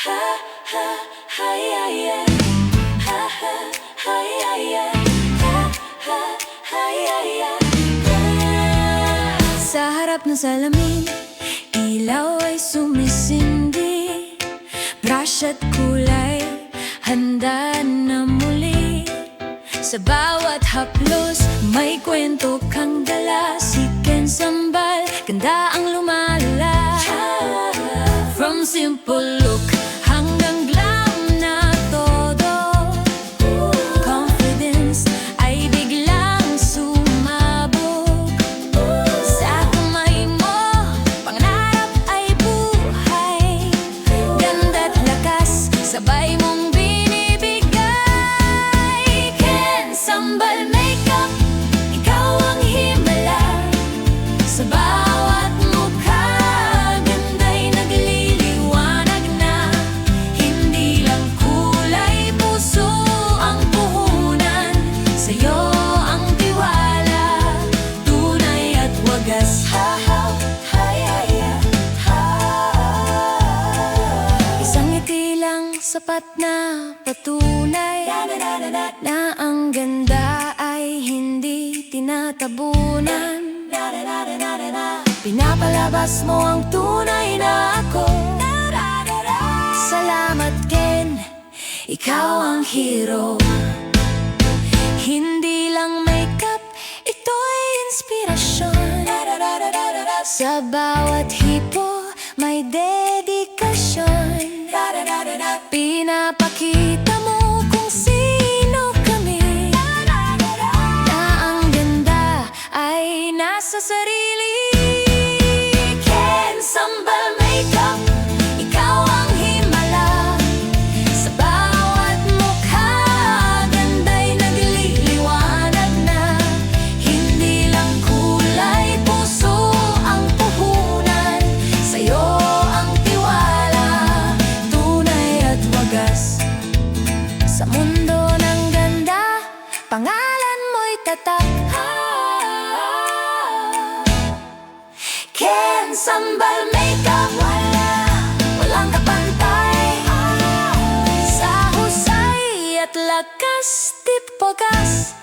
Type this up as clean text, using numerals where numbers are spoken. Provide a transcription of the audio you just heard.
Sa harap ng salamin, ilaw ay sumisindi. Brush at kulay, handa na muli. Sa bawat haplos, may kwento kang dala. Siken sambal, ganda ang lumalala. From simple look hanggang glam na todo, confidence ay biglang sumabog. Sa kamay mo, pangarap ay buhay. Ganda't lakas, sabay mong binibigay. Ken Sambal Makeup, ikaw ang himala. Sa bawat mukha, ganda'y nagliliwanag na. Hindi lang kulay, puso ang puhunan. Sa'yo ang tiwala, tunay at wagas. Isang ngiti lang sapat na patunay na ang ganda ay hindi tinatabunan. Pinapalabas mo ang tunay na ako. Salamat Ken, ikaw ang hero. Hindi lang makeup, ito'y inspirasyon. Sa bawat hipo, may dedikasyon. Pinapakita mo kung sino kami, na ang ganda ay nasa sarili. Ken Sambal Makeup, ikaw ang himala. Sa bawat mukha, ganda'y nagliliwanag na. Hindi lang kulay, puso ang puhunan. Sa'yo ang tiwala, tunay at wagas. Sa mundo ng ganda, pangalan mo'y tatak. Ken Sambal Makeup, walang kapantay. Sa husay at lakas, di pagas.